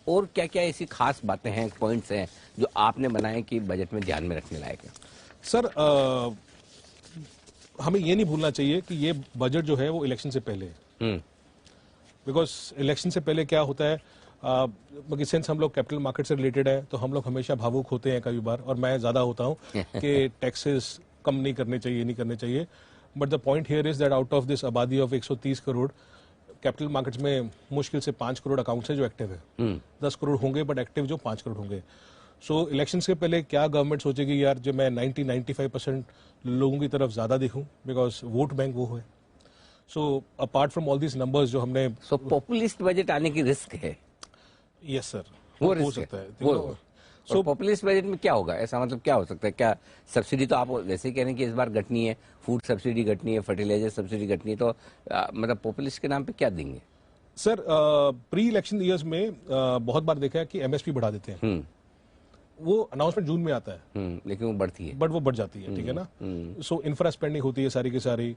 और क्या क्या ऐसी खास बातें हैं, पॉइंट्स हैं जो आपने बनाए कि बजट में ध्यान में रखने लायक है? सर, हमें ये नहीं भूलना चाहिए कि ये बजट जो है वो इलेक्शन से पहले है। बिकॉज इलेक्शन से पहले क्या होता है, सिंस हम लोग कैपिटल मार्केट से रिलेटेड है तो हम लोग हमेशा भावुक होते हैं कई बार, और मैं ज्यादा होता हूँ कि टैक्सेस कम नहीं करने चाहिए, नहीं करने चाहिए। But the point here is that out of this आबादी ऑफ 130 करोड़, कैपिटल मार्केट्स में मुश्किल से 5 करोड़ अकाउंट्स हैं जो एक्टिव है। 10 करोड़ होंगे बट एक्टिव जो 5 करोड़ होंगे। सो इलेक्शन से पहले क्या गवर्नमेंट सोचेगी, यार जो मैं 90-95% लोगों की तरफ ज्यादा दिखूं, बिकॉज वोट बैंक वो है। So apart from all these numbers जो हमने, सो पॉपुलिस्ट बजट आने की रिस्क है। यस सर, वो हो रिस्क सकता है। वो सो पॉपुलिस्ट बजट में क्या होगा, ऐसा मतलब क्या हो सकता है? क्या सब्सिडी तो आप वैसे ही कह रहे हैं कि इस बार घटनी है, फूड सब्सिडी घटनी है, फर्टिलाइजर सब्सिडी घटनी है, तो मतलब पॉपुलिस्ट के नाम पे क्या देंगे? सर, प्री इलेक्शन ईयर्स में बहुत बार देखा है कि एमएसपी बढ़ा देते हैं। वो अनाउंसमेंट जून में आता है, लेकिन वो बढ़ती है, बट वो बढ़ जाती है, ठीक है ना। सो इंफ्रा स्पेंडिंग होती है सारी की सारी।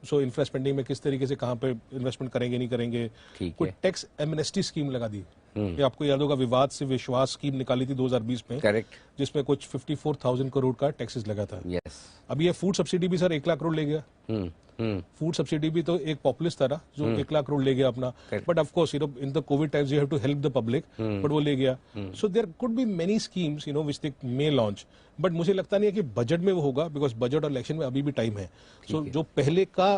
सो इंफ्रा स्पेंडिंग में किस तरीके से कहाँ पे इन्वेस्टमेंट करेंगे, नहीं करेंगे। कोई टैक्स एमनेस्टी स्कीम लगा दी, ये आपको याद होगा, विवाद से विश्वास स्कीम निकाली थी 2020 में। करेक्ट। जिसमें कुछ 54,000 करोड़ का टैक्सेस लगा था। यस। अब ये फूड सब्सिडी भी सर 1 लाख करोड़ ले गया। फूड सब्सिडी भी तो एक पॉपुलिस्ट था जो 1 लाख करोड़ ले गया अपना। But of course in the covid times you have to help the public, but वो ले गया। So there could be many schemes which they may launch, but मुझे लगता नहीं है कि बजट में वो होगा, बिकॉज बजट और इलेक्शन में अभी भी टाइम है। सो जो पहले का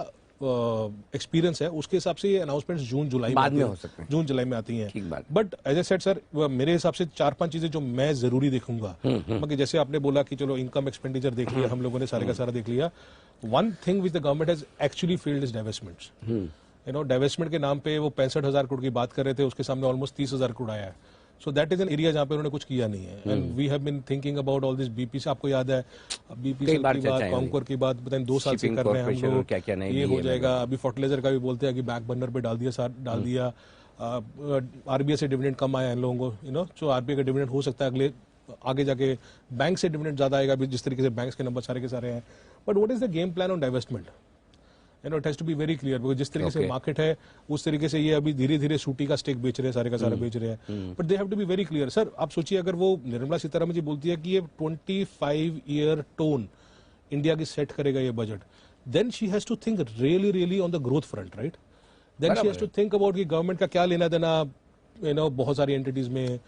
एक्सपीरियंस है उसके हिसाब से ये अनाउंसमेंट्स जून जुलाई बाद में हो सकते हैं, जून जुलाई में आती हैं। But as I said sir, मेरे हिसाब से 4-5 चीजें जो मैं जरूरी देखूंगा, क्योंकि जैसे आपने बोला कि चलो इनकम एक्सपेंडिचर देख लिया, हम लोगों ने सारे का सारा देख लिया। One thing which the government has actually failed is divestments. Divestment के नाम पे वो 65,000 करोड़ की बात कर रहे थे, उसके सामने ऑलमोस्ट 30,000 करोड़ आया है। So that is an area जहां पे उन्होंने कुछ किया नहीं है। And we have been thinking about all this BPC, आपको याद है बीपीसी की बात, कॉन्कोर की बात, पता नहीं 2 साल से कर रहे हैं हम लोग, क्या ये हो जाएगा। अभी फर्टिलाइजर का भी बोलते हैं कि बैक बर्नर पे डाल दिया। आरबीआई से डिविडेंड कम आया इन लोगों को, सो आरबीआई का डिविडेंड हो सकता है आगे जाके बैंक से डिविडेंड ज्यादा आएगा, जिस तरीके से बैंक्स के नंबर सारे के सारे हैं। But what is the game plan on divestment? It has to be very clear, because जिस तरीके से मार्केट है उस तरीके से ये अभी धीरे धीरे सूटी का स्टेक बेच रहे हैं, सारे का सारा बेच रहे हैं। But they have to be very clear. Sir आप सोचिए, अगर वो निर्मला सीतारमण जी बोलती है कि ये 25 ईयर टोन इंडिया की सेट करेगा ये budget, then she has to think really on the growth front, right? Then she has to think about कि गवर्नमेंट का क्या लेना देना, बहुत सारी एंटिटीज में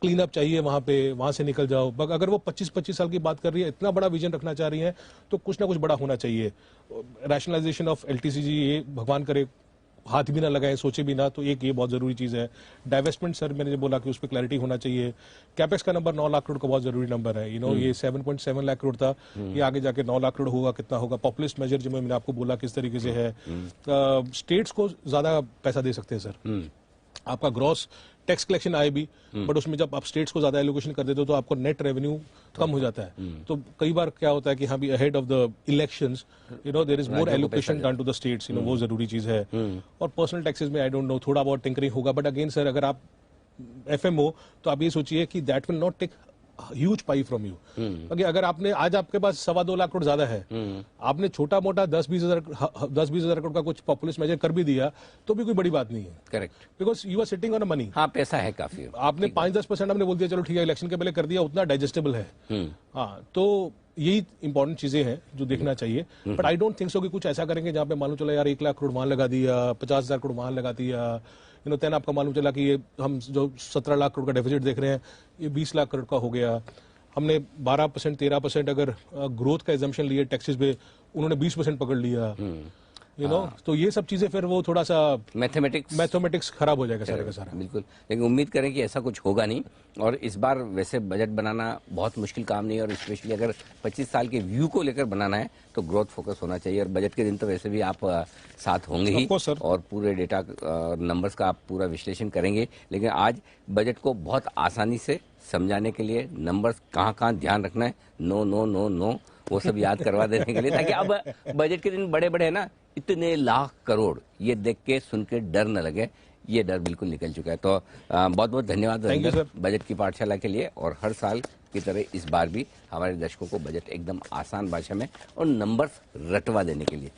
क्लीन अप चाहिए, वहां से निकल जाओ। अगर वो 25 साल की बात कर रही है, इतना बड़ा विजन रखना चाह रही है, तो कुछ ना कुछ बड़ा होना चाहिए। रैशनलाइजेशन ऑफ एलटीसीजी, ये भगवान करे हाथ भी ना लगाए, सोचे भी ना, तो ये बहुत जरूरी चीज है। डाइवेस्टमेंट सर मैंने बोला कि उस पर क्लैरिटी होना चाहिए। कैपेक्स का नंबर 9 लाख करोड़ का बहुत जरूरी नंबर है। ये 7.7 लाख करोड़ था, ये आगे जाके 9 लाख करोड़ होगा, कितना होगा? पॉपुलिस्ट मेजर जो मैंने आपको बोला किस तरीके से है। स्टेट्स को ज्यादा पैसा दे सकते हैं सर, आपका ग्रॉस टैक्स कलेक्शन आए भी, बट उसमें जब आप स्टेट्स को ज्यादा एलोकेशन कर देते हो तो आपको नेट रेवेन्यू कम हो जाता है। तो कई बार क्या होता है कि हाँ भी ahead of the elections there is more allocation done to the states, वो जरूरी चीज है। और पर्सनल टैक्सेस में आई डोंट नो, थोड़ा बहुत टिंकरिंग होगा, बट अगेन सर अगर आप एफएमओ, तो आप ये सोचिए कि that will not take huge pie from you. अगर आपने आज आपके पास 2.25 लाख करोड़ ज्यादा है, आपने छोटा मोटा 10-20 हजार करोड़ का कुछ पॉपुलिस्ट मेजर कर भी दिया तो भी कोई बड़ी बात नहीं है। Correct, because you are sitting on money. हाँ, पैसा है काफी। आपने 5-10% हमने बोल दिया, चलो ठीक है, इलेक्शन के पहले कर दिया, उतना डाइजेस्टेबल है। हाँ, तो यही इंपॉर्टेंट चीजें हैं जो देखना चाहिए। But I don't think so कि कुछ ऐसा करेंगे जहां पे मालूम चला यार 1 लाख करोड़ वहां लगा दिया, 50,000 करोड़ वहां लगा दिया, तेन आपका मालूम चला कि ये हम जो 17 लाख करोड़ का डेफिसिट देख रहे हैं ये 20 लाख करोड़ का हो गया। हमने 12% 13% अगर ग्रोथ का एजम्पशन लिए टैक्सेस पे, उन्होंने 20% पकड़ लिया। तो ये सब चीजें फिर वो थोड़ा सा मैथमेटिक्स खराब हो जाएगा सारे का सारा। बिल्कुल, लेकिन उम्मीद करें कि ऐसा कुछ होगा नहीं। और इस बार वैसे बजट बनाना बहुत मुश्किल काम नहीं है, और स्पेशली अगर 25 साल के व्यू को लेकर बनाना है तो ग्रोथ फोकस होना चाहिए। और बजट के दिन तो वैसे भी आप साथ होंगे ही, और पूरे डेटा नंबर्स का आप पूरा विश्लेषण करेंगे। लेकिन आज बजट को बहुत आसानी से समझाने के लिए नंबर्स कहाँ ध्यान रखना है, नो वो सब याद करवा देने के लिए, ताकि अब बजट के दिन बड़े है ना, इतने लाख करोड़ ये देख के सुन के डर न लगे, ये डर बिल्कुल निकल चुका है। तो बहुत बहुत धन्यवाद बजट की पाठशाला के लिए, और हर साल की तरह इस बार भी हमारे दर्शकों को बजट एकदम आसान भाषा में और नंबर्स रटवा देने के लिए।